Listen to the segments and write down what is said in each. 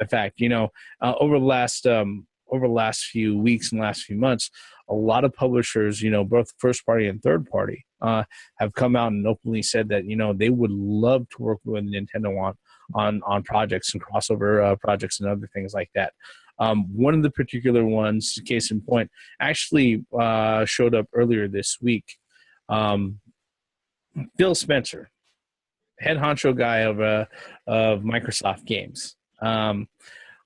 In fact, over the last few weeks and last few months, a lot of publishers, both first party and third party, have come out and openly said that they would love to work with Nintendo on projects and crossover projects and other things like that. One of the particular ones, case in point, actually showed up earlier this week. Phil Spencer, head honcho guy of Microsoft Games,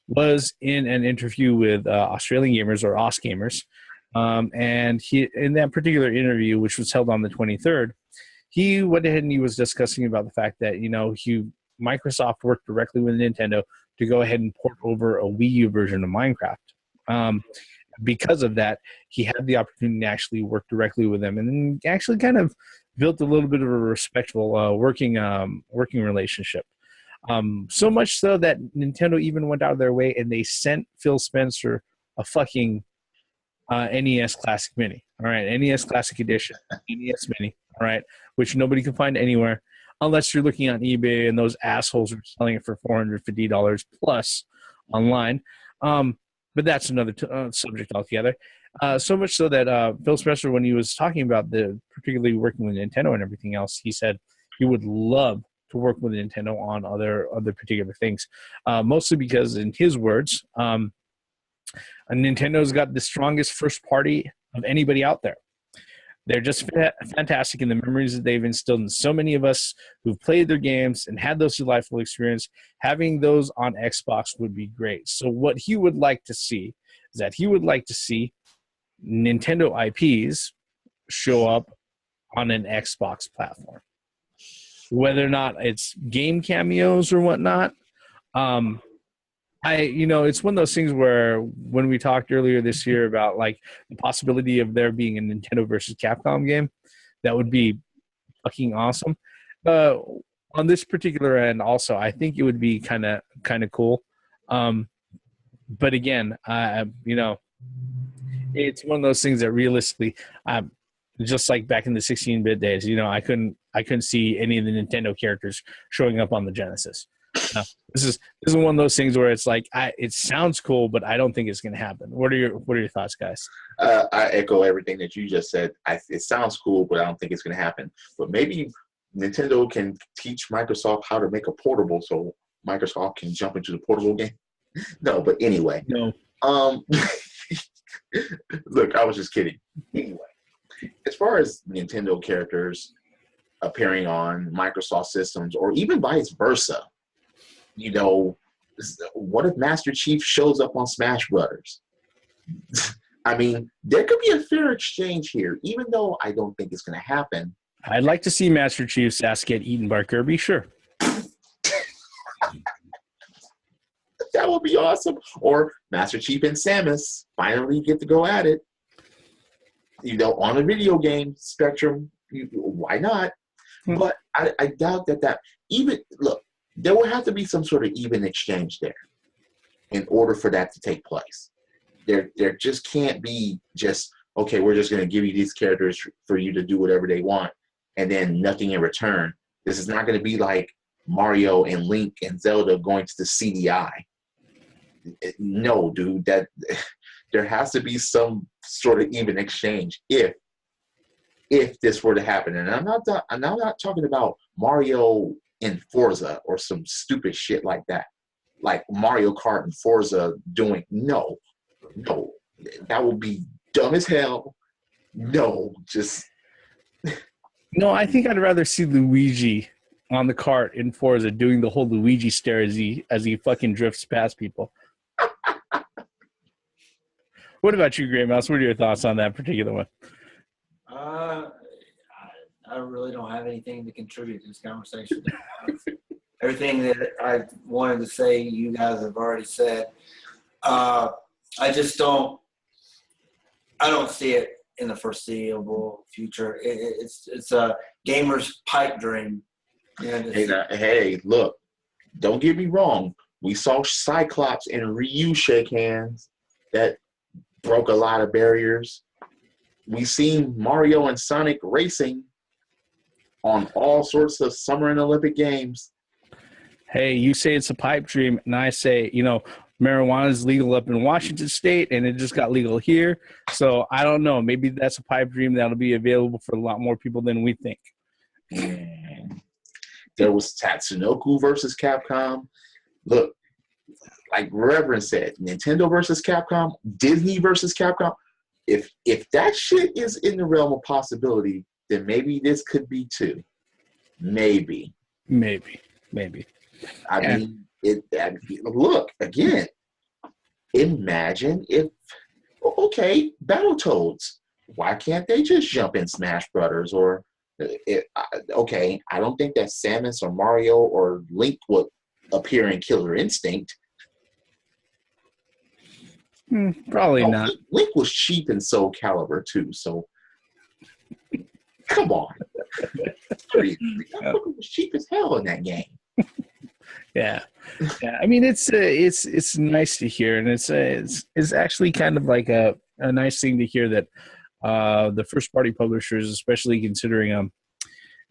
was in an interview with Australian Gamers, or Aus Gamers, and he, in that particular interview, which was held on the 23rd, he went ahead and he was discussing about the fact that Microsoft worked directly with Nintendo to go ahead and port over a Wii U version of Minecraft. Because of that, he had the opportunity to actually work directly with them, and then actually kind of built a little bit of a respectful working relationship. So much so that Nintendo even went out of their way and they sent Phil Spencer a fucking NES Classic Mini. All right, NES Classic Edition, NES Mini. All right, which nobody can find anywhere unless you're looking on eBay and those assholes are selling it for $450 plus online. But that's another subject altogether. So much so that Phil Spencer, when he was talking about particularly working with Nintendo and everything else, he said he would love to work with Nintendo on other particular things. Mostly because, in his words, Nintendo's got the strongest first party of anybody out there. They're just fantastic in the memories that they've instilled in so many of us who've played their games and had those delightful experiences. Having those on Xbox would be great. So what he would like to see is that he would like to see Nintendo IPs show up on an Xbox platform. Whether or not it's game cameos or whatnot, it's one of those things where when we talked earlier this year about like the possibility of there being a Nintendo versus Capcom game, that would be fucking awesome. On this particular end, also, I think it would be kind of cool. But again, it's one of those things that realistically, just like back in the 16-bit days, I couldn't see any of the Nintendo characters showing up on the Genesis. This is one of those things where it's like it sounds cool, but I don't think it's going to happen. What are your thoughts, guys? I echo everything that you just said. It sounds cool, but I don't think it's going to happen. But maybe Nintendo can teach Microsoft how to make a portable, so Microsoft can jump into the portable game. No, but anyway. No. Look, I was just kidding. Anyway, as far as Nintendo characters appearing on Microsoft systems, or even vice versa, what if Master Chief shows up on Smash Brothers? I mean, there could be a fair exchange here, even though I don't think it's going to happen. I'd like to see Master Chief's ass get eaten by Kirby, sure. That would be awesome. Or Master Chief and Samus finally get to go at it. On a video game spectrum, why not? But I doubt that even, look, there will have to be some sort of even exchange there in order for that to take place. There just can't be just, okay, we're just going to give you these characters for you to do whatever they want and then nothing in return. This is not going to be like Mario and Link and Zelda going to the CDI. No, dude, that there has to be some sort of even exchange if this were to happen. And I'm not talking about Mario in Forza or some stupid shit like that, like Mario Kart and Forza doing. No, that would be dumb as hell. No, I think I'd rather see Luigi on the cart in Forza doing the whole Luigi stare as he fucking drifts past people. What about you, Grey Mouse? What are your thoughts on that particular one? I really don't have anything to contribute to this conversation. Everything that I wanted to say, you guys have already said. I don't see it in the foreseeable future. It's a gamer's pipe dream. Hey, look, don't get me wrong. We saw Cyclops and Ryu shake hands. That broke a lot of barriers. We've seen Mario and Sonic racing on all sorts of summer and Olympic games. hey, you say it's a pipe dream, and I say, marijuana is legal up in Washington State, and it just got legal here. So I don't know. Maybe that's a pipe dream that'll be available for a lot more people than we think. There was Tatsunoko versus Capcom. Look, like Reverend said, Nintendo versus Capcom, Disney versus Capcom. If that shit is in the realm of possibility, then maybe this could be too. Maybe. I mean, look, again, imagine if, okay, Battletoads, why can't they just jump in Smash Brothers? Or, okay, I don't think that Samus or Mario or Link would appear in Killer Instinct. Probably not. Link was cheap in Soul Calibur too, so come on. That was cheap as hell in that game. Yeah. I mean, it's nice to hear, and it's actually kind of like a nice thing to hear that the first party publishers, especially considering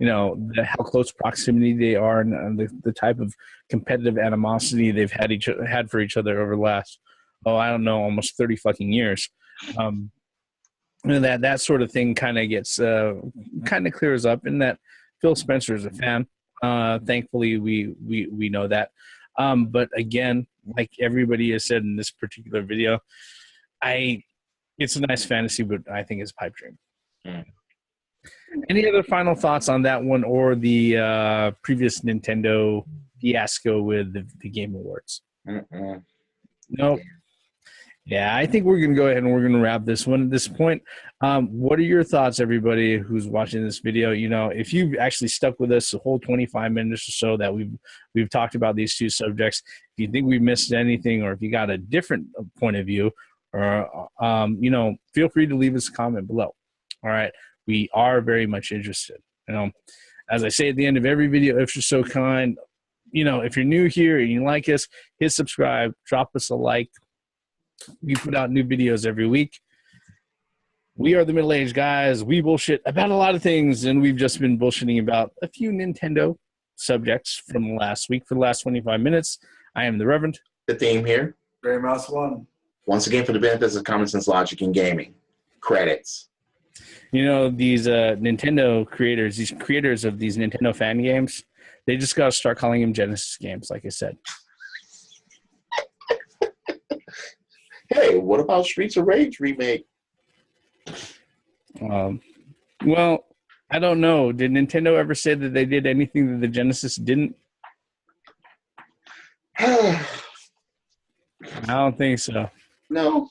how close proximity they are and the type of competitive animosity they've had for each other over the last, I don't know, almost 30 fucking years. That sort of thing kind of gets kind of clears up, in that Phil Spencer is a fan. Thankfully, we know that. But again, like everybody has said in this particular video, it's a nice fantasy, but I think it's a pipe dream. Any other final thoughts on that one, or the previous Nintendo fiasco with the Game Awards? Nope. Yeah, I think we're going to go ahead and we're going to wrap this one at this point. What are your thoughts, everybody who's watching this video? If you've actually stuck with us the whole 25 minutes or so that we've talked about these two subjects, if you think we've missed anything, or if you got a different point of view, or feel free to leave us a comment below. All right, we are very much interested. As I say at the end of every video, if you're so kind, if you're new here and you like us, hit subscribe, drop us a like. We put out new videos every week. We are the middle-aged guys. We bullshit about a lot of things, and we've just been bullshitting about a few Nintendo subjects from last week for the last 25 minutes. I am the Reverend. The theme here. Gray Mouse 1. Once again, for the benefits of common sense, logic, and gaming. Credits. These Nintendo creators, these creators of these Nintendo fan games, they just got to start calling them Genesis games, like I said. Hey, what about Streets of Rage remake? Well, I don't know. Did Nintendo ever say that they did anything that the Genesis didn't? I don't think so. No.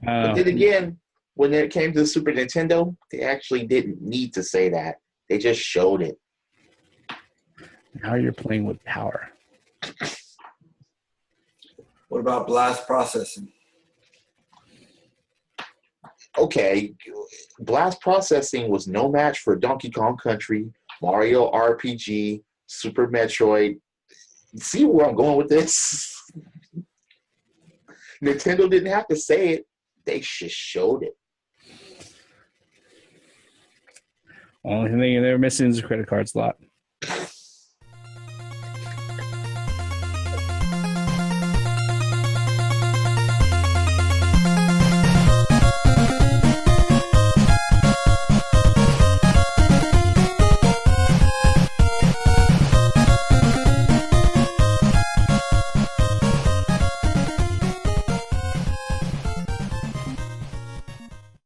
But then again, when it came to the Super Nintendo, they actually didn't need to say that. They just showed it. Now you're playing with power. What about blast processing? Okay, blast processing was no match for Donkey Kong Country, Mario RPG, Super Metroid. See where I'm going with this? Nintendo didn't have to say it. They just showed it. Only thing they're missing is a credit card slot.